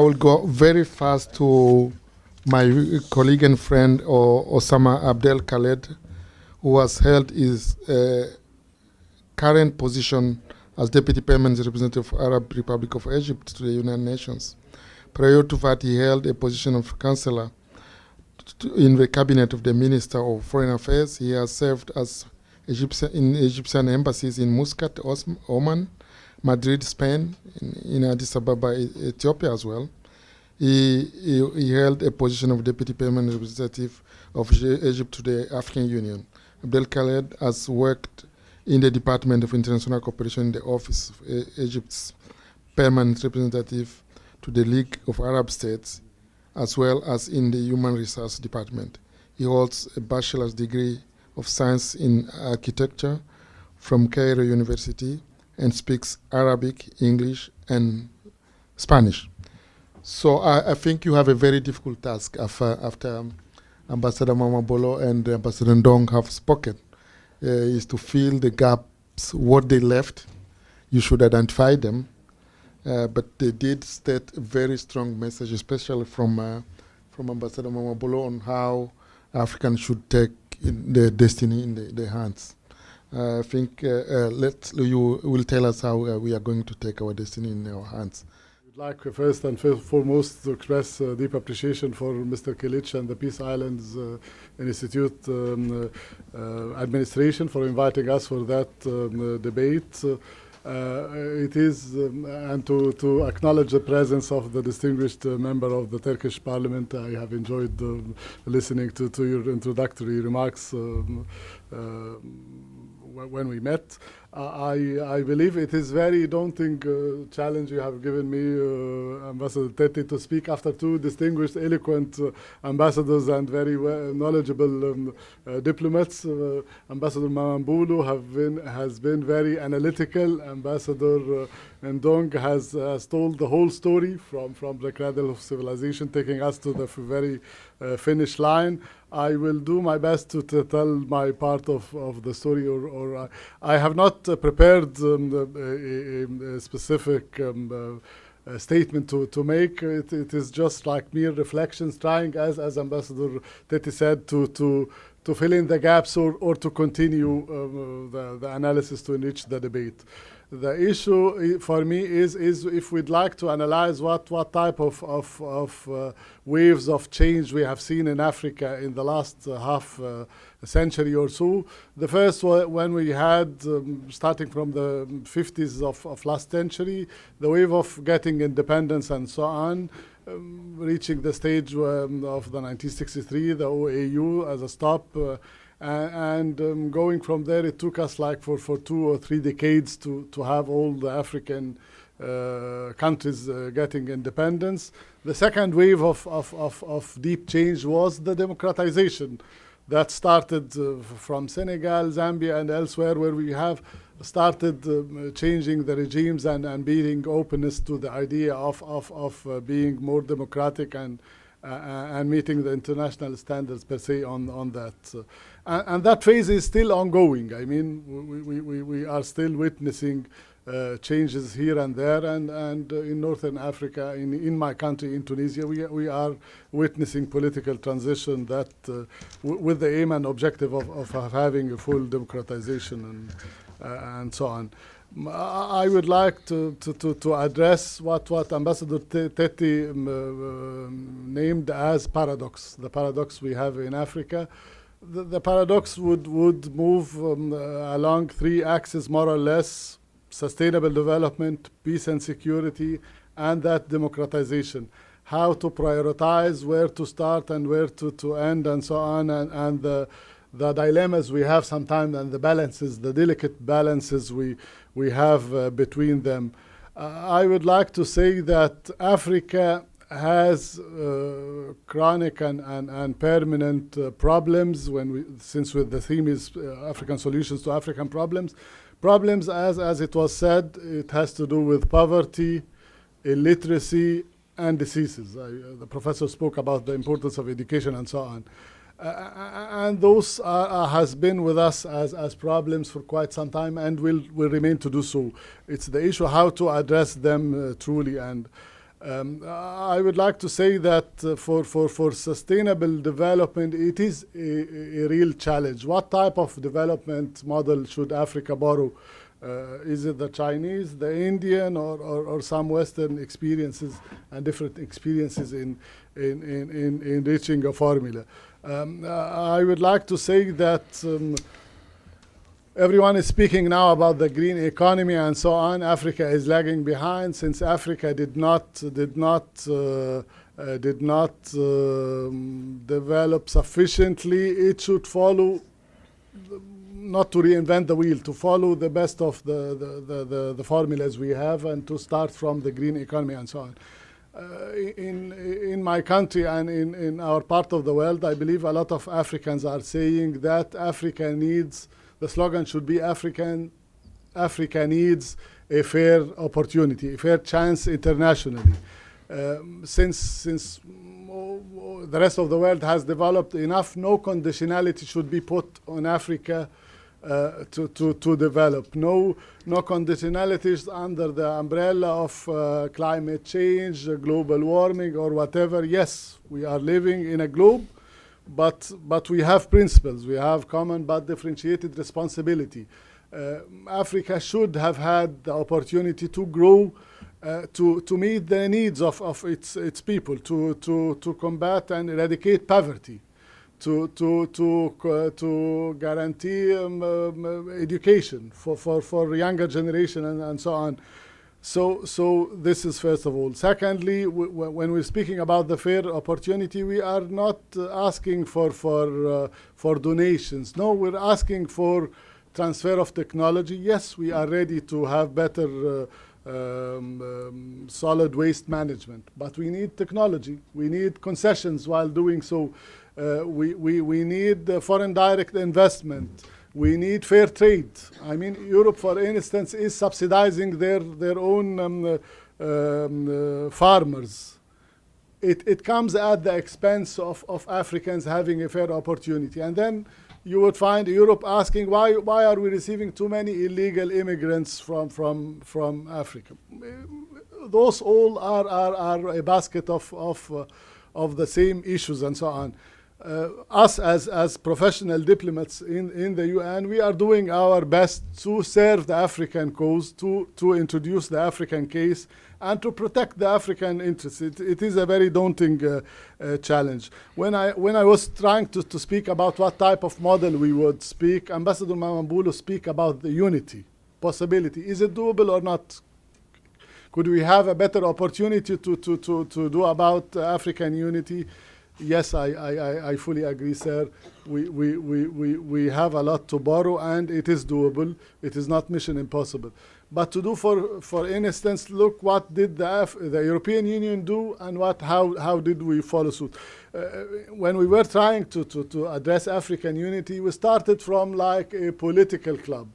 will go very fast to my colleague and friend Osama Abdelkhalek, who has held his current position as Deputy Permanent Representative of Arab Republic of Egypt to the United Nations. Prior to that, he held a position of Counselor in the cabinet of the Minister of Foreign Affairs. He has served as in Egyptian embassies in Muscat, Oman, Madrid, Spain, in Addis Ababa, Ethiopia as well. He held a position of Deputy Permanent Representative of Egypt to the African Union. Abdelkhalek has worked in the Department of International Cooperation in the Office of Egypt's Permanent Representative to the League of Arab States, as well as in the Human Resource Department. He holds a bachelor's degree of science in architecture from Cairo University and speaks Arabic, English, and Spanish. So I think you have a very difficult task after Ambassador Mamabolo and Ambassador Ndong have spoken, is to fill the gaps, what they left. You should identify them. But they did state a very strong message, especially from Ambassador Mamabolo, on how Africans should take their destiny in their hands. I think you will tell us how we are going to take our destiny in our hands. I'd like first and foremost to express deep appreciation for Mr. Kilich and the Peace Islands Institute administration for inviting us for that debate. It is, and to acknowledge the presence of the distinguished member of the Turkish Parliament. I have enjoyed listening to your introductory remarks when we met. I believe it is very daunting challenge you have given me, Ambassador Tete, to speak after two distinguished, eloquent ambassadors and very knowledgeable diplomats. Ambassador Mamabolo has been very analytical. Ambassador Ndong has told the whole story from the cradle of civilization, taking us to the very finish line. I will do my best to tell my part of the story, or I have not prepared a specific statement to make. It is just like mere reflections, trying, as Ambassador Tete said, to fill in the gaps or to continue the analysis to enrich the debate. The issue for me is if we'd like to analyze what type of waves of change we have seen in Africa in the last half century or so. The first when we had, starting from the 50s of last century, the wave of getting independence and so on, reaching the stage of the 1963, the OAU as a stop, and going from there, it took us like for 2 or 3 decades to have all the African countries getting independence. The second wave of deep change was the democratization that started from Senegal, Zambia, and elsewhere, where we have started changing the regimes and being openness to the idea of being more democratic and meeting the international standards per se on that. And that phase is still ongoing. I mean, we are still witnessing changes here and there, and in Northern Africa, in my country, in Tunisia, we are witnessing political transition that with the aim and objective of having a full democratization and so on. I would like to address what Ambassador Tete named as paradox, the paradox we have in Africa. The paradox would move along 3 axes, more or less: sustainable development, peace and security, and that democratization. How to prioritize, where to start and where to end, and so on, and the dilemmas we have sometimes, and the balances, the delicate balances we have between them. I would like to say that Africa has chronic and permanent problems, since the theme is African solutions to African problems. Problems, as it was said, it has to do with poverty, illiteracy, and diseases. The professor spoke about the importance of education and so on. And those has been with us as problems for quite some time and will remain to do so. It's the issue how to address them truly. And I would like to say that for sustainable development, it is a real challenge. What type of development model should Africa borrow? Is it the Chinese, the Indian, or some Western experiences and different experiences in reaching a formula? I would like to say that everyone is speaking now about the green economy and so on. Africa is lagging behind since Africa did not develop sufficiently. It should follow, not to reinvent the wheel, to follow the best of the formulas we have and to start from the green economy and so on. In my country and in our part of the world, I believe a lot of Africans are saying that Africa needs, the slogan should be Africa needs a fair opportunity, a fair chance internationally. Since the rest of the world has developed enough, no conditionality should be put on Africa to develop. No conditionalities under the umbrella of climate change, global warming, or whatever. Yes, we are living in a globe, but we have principles. We have common but differentiated responsibility. Africa should have had the opportunity to grow, to meet the needs of its people, to combat and eradicate poverty, to guarantee education for younger generation and so on. So this is first of all. Secondly, when we're speaking about the fair opportunity, we are not asking for donations. No, we're asking for transfer of technology. Yes, we are ready to have better solid waste management, but we need technology. We need concessions while doing so. We need foreign direct investment. We need fair trade. I mean, Europe, for instance, is subsidizing their own farmers. It comes at the expense of Africans having a fair opportunity. And then you would find Europe asking, why are we receiving too many illegal immigrants from Africa? Those all are a basket of the same issues and so on. Us as professional diplomats in the UN, we are doing our best to serve the African cause, to introduce the African case, and to protect the African interests. It is a very daunting challenge. When I was trying to speak about what type of model we would speak, Ambassador Mamabolo speak about the unity possibility. Is it doable or not? Could we have a better opportunity to do about African unity? Yes, I fully agree, sir. We have a lot to borrow, and it is doable. It is not mission impossible. But to do, for instance, look what did the European Union do, and how did we follow suit? When we were trying to address African unity, we started from like a political club.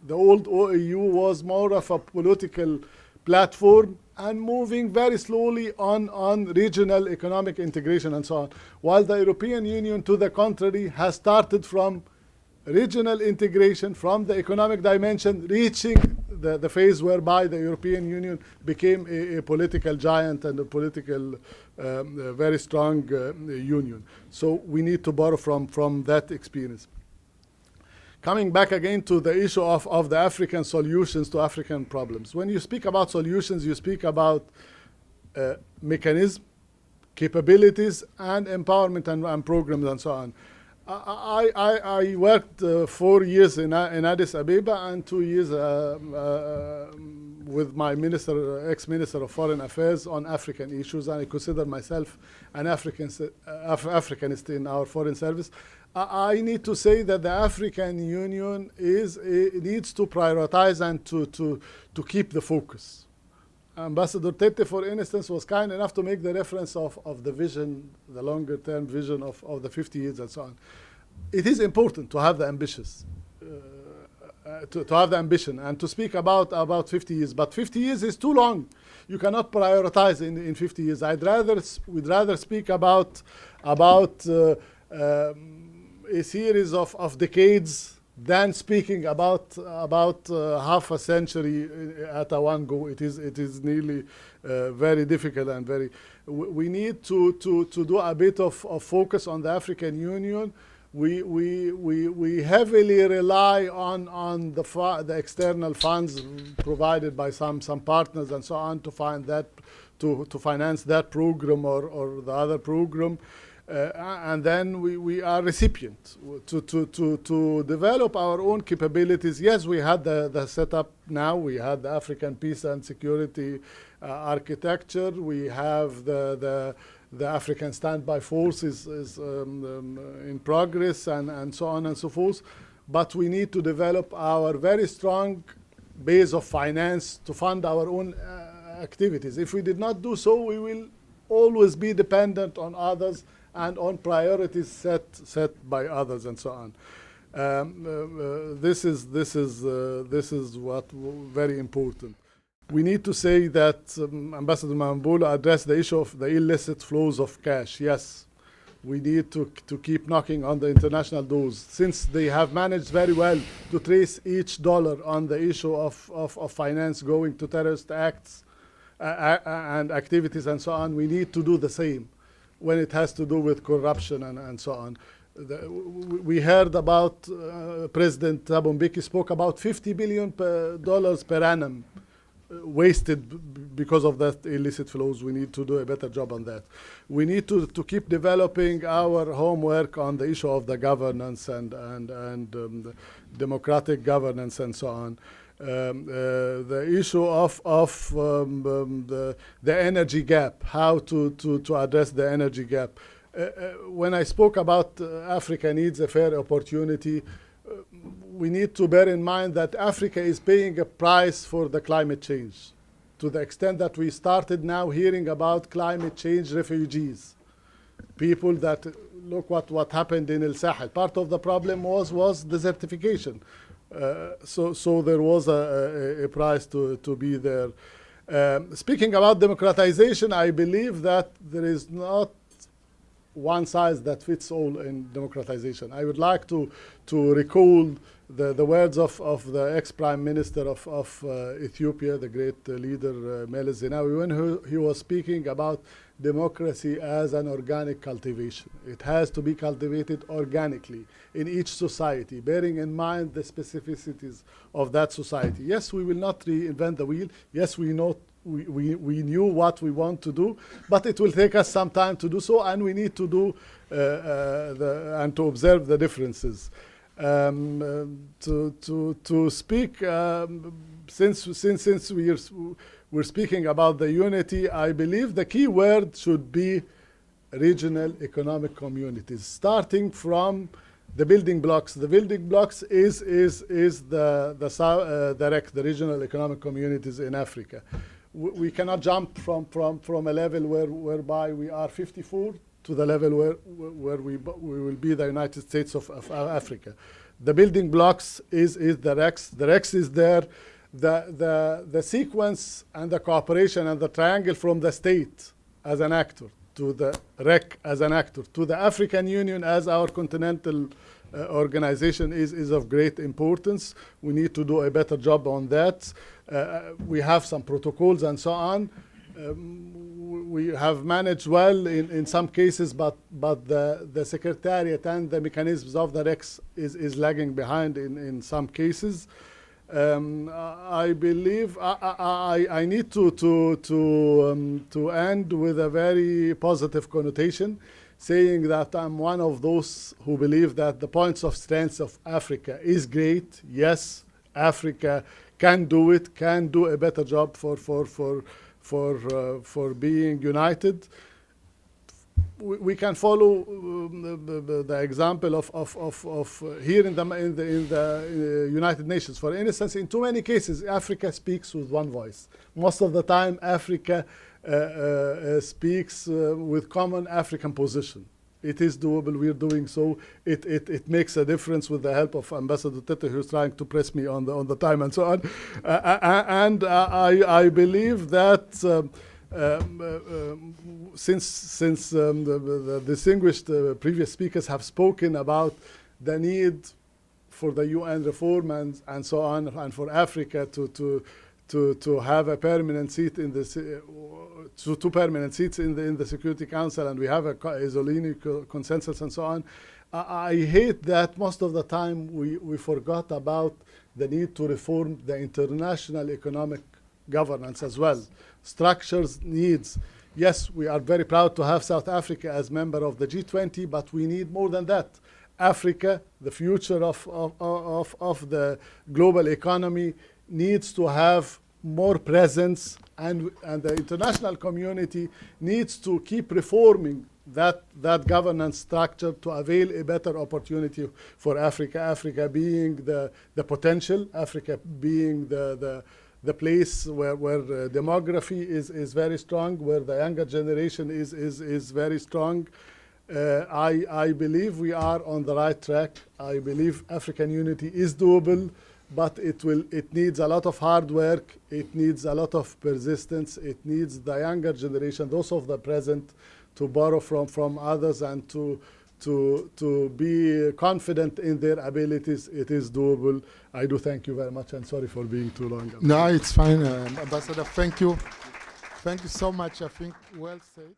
The old OAU was more of a political platform and moving very slowly on regional economic integration and so on. While the European Union, to the contrary, has started from regional integration, from the economic dimension, reaching the phase whereby the European Union became a political giant and a political, very strong union. So we need to borrow from that experience. Coming back again to the issue of the African solutions to African problems. When you speak about solutions, you speak about mechanism, capabilities, and empowerment and programs and so on. I worked 4 years in Addis Ababa and 2 years with my ex-minister of Foreign Affairs on African issues, and I consider myself an Africanist in our foreign service. I need to say that the African Union needs to prioritize and to keep the focus. Ambassador Tete, for instance, was kind enough to make the reference of the vision, the longer-term vision of the 50 years and so on. It is important to have the ambitions, to have the ambition and to speak about 50 years. But 50 years is too long. You cannot prioritize in 50 years. We'd rather speak about a series of decades than speaking about half a century at a one go. It is nearly very difficult and very. We need to do a bit of focus on the African Union. We heavily rely on the external funds provided by some partners and so on to find that to finance that program or the other program. And then we are recipients to develop our own capabilities. Yes, we had the setup now. We had the African Peace and Security architecture. We have the African Standby Force is in progress and so on and so forth. But we need to develop our very strong base of finance to fund our own activities. If we did not do so, we will always be dependent on others and on priorities set by others and so on. This is what very important. We need to say that Ambassador Mamabolo addressed the issue of the illicit flows of cash. Yes, we need to keep knocking on the international doors, since they have managed very well to trace each dollar on the issue of finance going to terrorist acts and activities and so on. We need to do the same when it has to do with corruption and so on. We heard about President Thabo Mbeki spoke about $50 billion per annum wasted because of that illicit flows. We need to do a better job on that. We need to keep developing our homework on the issue of the governance and democratic governance and so on. The issue of the energy gap, how to address the energy gap. When I spoke about Africa needs a fair opportunity, we need to bear in mind that Africa is paying a price for the climate change, to the extent that we started now hearing about climate change refugees. People that, look what happened in El Sahel. Part of the problem was desertification. So there was a price to be there. Speaking about democratization, I believe that there is not one size that fits all in democratization. I would like to recall the words of the ex-prime minister of Ethiopia, the great leader Meles Zenawi, when he was speaking about democracy as an organic cultivation. It has to be cultivated organically in each society, bearing in mind the specificities of that society. Yes, we will not reinvent the wheel. Yes, we knew what we want to do, but it will take us some time to do so, and we need to do and to observe the differences. To speak, since we're speaking about the unity, I believe the key word should be regional economic communities, starting from the building blocks. The building blocks is the REC, the regional economic communities in Africa. We cannot jump from a level whereby we are 54 to the level where we will be the United States of Africa. The building blocks is the RECs. The RECs is there. The sequence and the cooperation and the triangle from the state as an actor to the REC as an actor to the African Union as our continental organization is of great importance. We need to do a better job on that. We have some protocols and so on. We have managed well in some cases, but the secretariat and the mechanisms of the RECs is lagging behind in some cases. I believe I need to end with a very positive connotation, saying that I'm one of those who believe that the points of strength of Africa is great. Yes, Africa can do it, can do a better job for being united. We can follow the example of here in the United Nations. For instance, in too many cases, Africa speaks with one voice. Most of the time, Africa speaks with common African position. It is doable. We're doing so. It makes a difference with the help of Ambassador Tete, who's trying to press me on the time and so on. And I believe that since the distinguished previous speakers have spoken about the need for the UN reform and so on, and for Africa to have a permanent seat in the two permanent seats in the Security Council, and we have a Zolini consensus and so on. I hate that most of the time we forgot about the need to reform the international economic governance as well. Structures, needs. Yes, we are very proud to have South Africa as member of the G20, but we need more than that. Africa, the future of the global economy, needs to have more presence, and the international community needs to keep reforming that governance structure to avail a better opportunity for Africa. Africa being the potential, Africa being the place where demography is very strong, where the younger generation is very strong. I believe we are on the right track. I believe African unity is doable, but it needs a lot of hard work. It needs a lot of persistence. It needs the younger generation, those of the present, to borrow from others and to be confident in their abilities. It is doable. I do thank you very much, and sorry for being too long. No, it's fine, Ambassador. Thank you. Thank you so much. I think well said.